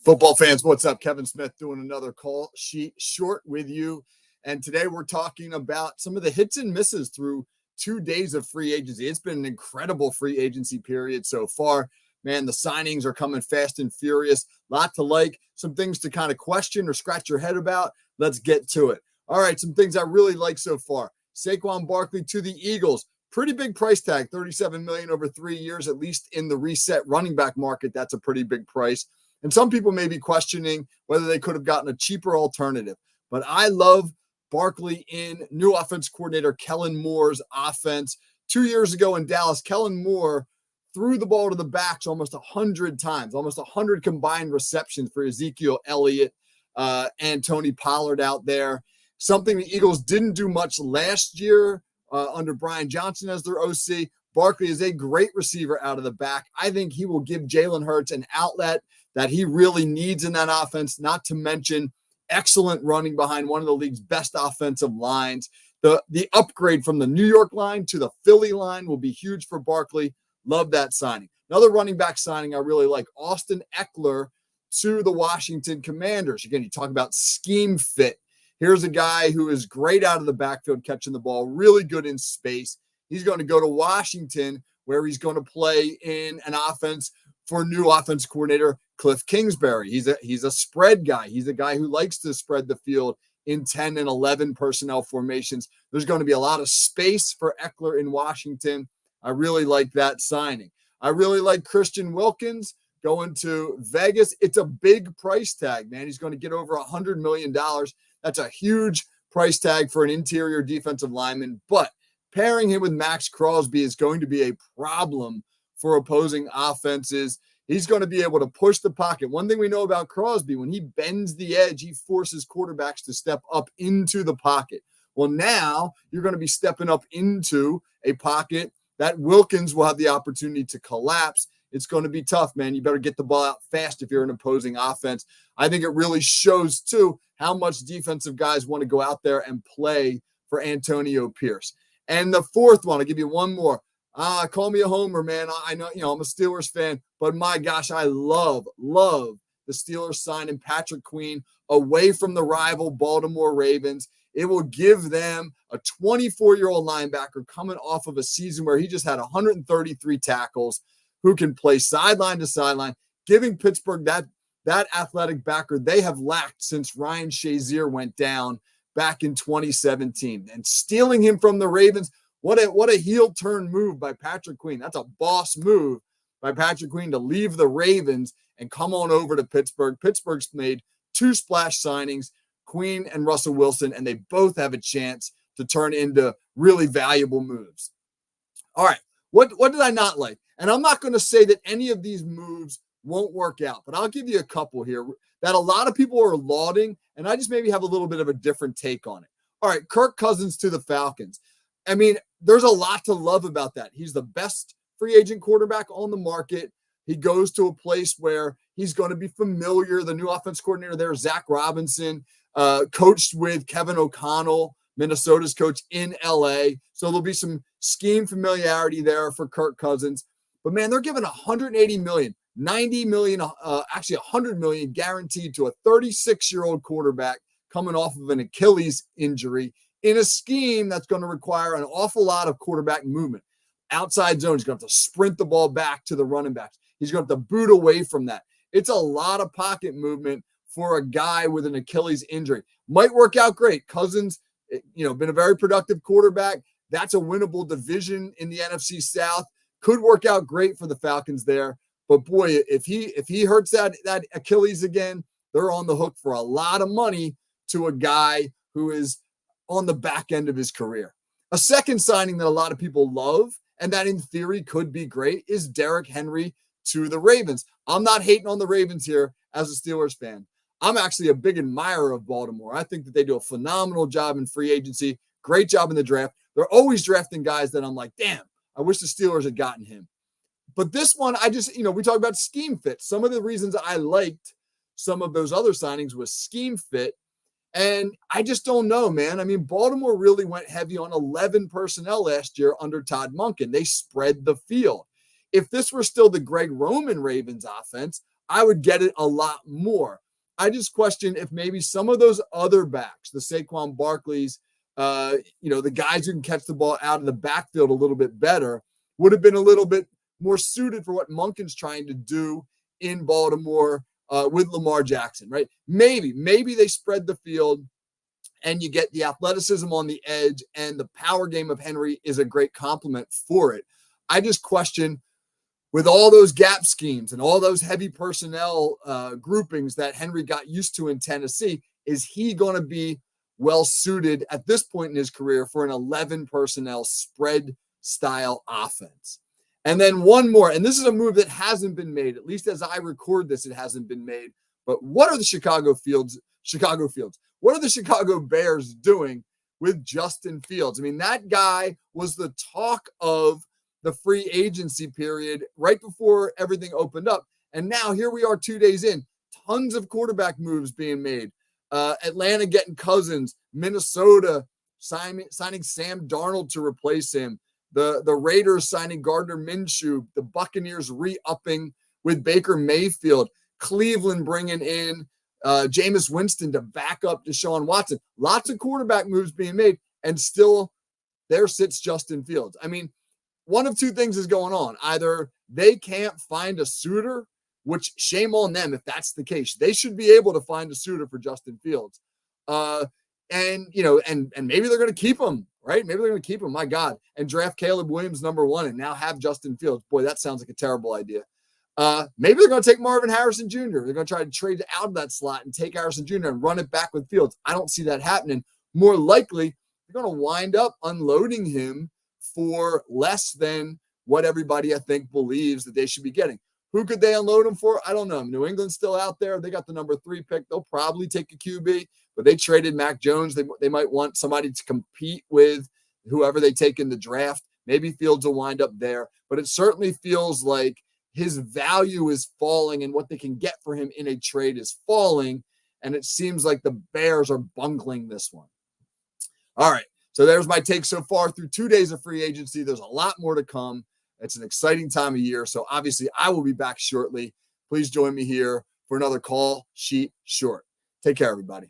Football fans, what's up? Kevin Smith doing another call sheet short with you. And today we're talking about some of the hits and misses through 2 days of free agency. It's been an incredible free agency period so far. Man, the signings are coming fast and furious. Lot to like, some things to kind of question or scratch your head about. Let's get to it. All right, some things I really like so far. Saquon Barkley to the Eagles. Pretty big price tag, $37 million over 3 years, at least in the reset running back market. That's a pretty big price. And some people may be questioning whether they could have gotten a cheaper alternative. But I love Barkley in new offense coordinator Kellen Moore's offense. 2 years ago in Dallas, Kellen Moore threw the ball to the backs almost 100 times, almost 100 combined receptions for Ezekiel Elliott and Tony Pollard out there. Something the Eagles didn't do much last year under Brian Johnson as their OC. Barkley is a great receiver out of the back. I think he will give Jalen Hurts an outlet that he really needs in that offense, not to mention excellent running behind one of the league's best offensive lines. The upgrade from the New York line to the Philly line will be huge for Barkley. Love that signing. Another running back signing I really like, Austin Eckler to the Washington Commanders. Again, you talk about scheme fit. Here's a guy who is great out of the backfield catching the ball, really good in space. He's going to go to Washington, where he's going to play in an offense for new offense coordinator Cliff Kingsbury. He's a spread guy. He's a guy who likes to spread the field in 10 and 11 personnel formations. There's going to be a lot of space for Eckler in Washington. I really like that signing. I really like Christian Wilkins going to Vegas. It's a big price tag, man. He's going to get over $100 million. That's a huge price tag for an interior defensive lineman, but pairing him with Max Crosby is going to be a problem for opposing offenses. He's going to be able to push the pocket. One thing we know about Crosby, when he bends the edge, he forces quarterbacks to step up into the pocket. Well, now you're going to be stepping up into a pocket that Wilkins will have the opportunity to collapse. It's going to be tough, man. You better get the ball out fast if you're an opposing offense. I think it really shows, too, how much defensive guys want to go out there and play for Antonio Pierce. And the fourth one, I'll give you one more. Call me a homer, man. I know, I'm a Steelers fan, but my gosh, I love the Steelers signing Patrick Queen away from the rival Baltimore Ravens. It will give them a 24-year-old linebacker coming off of a season where he just had 133 tackles, who can play sideline to sideline, giving Pittsburgh that athletic backer they have lacked since Ryan Shazier went down back in 2017. And stealing him from the Ravens, what a heel turn move by Patrick Queen. That's a boss move by Patrick Queen to leave the Ravens and come on over to Pittsburgh. Pittsburgh's made 2 splash signings, Queen and Russell Wilson, and they both have a chance to turn into really valuable moves. All right, what did I not like? And I'm not going to say that any of these moves won't work out, but I'll give you a couple here that a lot of people are lauding, and I just maybe have a little bit of a different take on it. All right, Kirk Cousins to the Falcons. I mean, there's a lot to love about that. He's the best free agent quarterback on the market. He goes to a place where he's going to be familiar. The new offense coordinator there, Zach Robinson, coached with Kevin O'Connell, Minnesota's coach in LA. So there'll be some scheme familiarity there for Kirk Cousins. But man, they're giving $180 million, $90 million, actually $100 million guaranteed to a 36-year-old quarterback coming off of an Achilles injury in a scheme that's going to require an awful lot of quarterback movement. Outside zone, he's going to have to sprint the ball back to the running backs. He's going to have to boot away from that. It's a lot of pocket movement for a guy with an Achilles injury. Might work out great. Cousins, been a very productive quarterback. That's a winnable division in the NFC South. Could work out great for the Falcons there. But boy, if he hurts that Achilles again, they're on the hook for a lot of money to a guy who is on the back end of his career. A second signing that a lot of people love, and that in theory could be great, is Derrick Henry to the Ravens. I'm not hating on the Ravens here as a Steelers fan. I'm actually a big admirer of Baltimore. I think that they do a phenomenal job in free agency, great job in the draft. They're always drafting guys that I'm like, damn, I wish the Steelers had gotten him. But this one, we talk about scheme fit. Some of the reasons I liked some of those other signings was scheme fit. And I just don't know, man. I mean, Baltimore really went heavy on 11 personnel last year under Todd Monken. They spread the field. If this were still the Greg Roman Ravens offense, I would get it a lot more. I just question if maybe some of those other backs, the Saquon Barkleys, the guys who can catch the ball out of the backfield a little bit better, would have been a little bit more suited for what Monken's trying to do in Baltimore with Lamar Jackson, right? Maybe they spread the field and you get the athleticism on the edge, and the power game of Henry is a great complement for it. I just question, with all those gap schemes and all those heavy personnel groupings that Henry got used to in Tennessee, is he going to be well suited at this point in his career for an 11 personnel spread style offense? And then one more, and this is a move that hasn't been made, at least as I record this, it hasn't been made. But what are the Chicago Fields? What are the Chicago Bears doing with Justin Fields? I mean, that guy was the talk of the free agency period right before everything opened up. And now here we are 2 days in, tons of quarterback moves being made. Atlanta getting Cousins, Minnesota signing Sam Darnold to replace him. The Raiders signing Gardner Minshew, the Buccaneers re-upping with Baker Mayfield, Cleveland bringing in Jameis Winston to back up Deshaun Watson. Lots of quarterback moves being made, and still there sits Justin Fields. I mean, one of two things is going on. Either they can't find a suitor, which shame on them if that's the case. They should be able to find a suitor for Justin Fields. And maybe they're going to keep him, right? Maybe they're going to keep him, my God, and draft Caleb Williams #1 and now have Justin Fields. Boy, that sounds like a terrible idea. Maybe they're going to take Marvin Harrison Jr. They're going to try to trade out of that slot and take Harrison Jr. and run it back with Fields. I don't see that happening. More likely, they're going to wind up unloading him for less than what everybody, I think, believes that they should be getting. Who could they unload him for? I don't know. New England's still out there. They got the #3 pick. They'll probably take a QB, but they traded Mac Jones. They might want somebody to compete with whoever they take in the draft. Maybe Fields will wind up there, but it certainly feels like his value is falling and what they can get for him in a trade is falling. And it seems like the Bears are bungling this one. All right. So there's my take so far through 2 days of free agency. There's a lot more to come. It's an exciting time of year. So obviously I will be back shortly. Please join me here for another Call Sheet Short. Take care, everybody.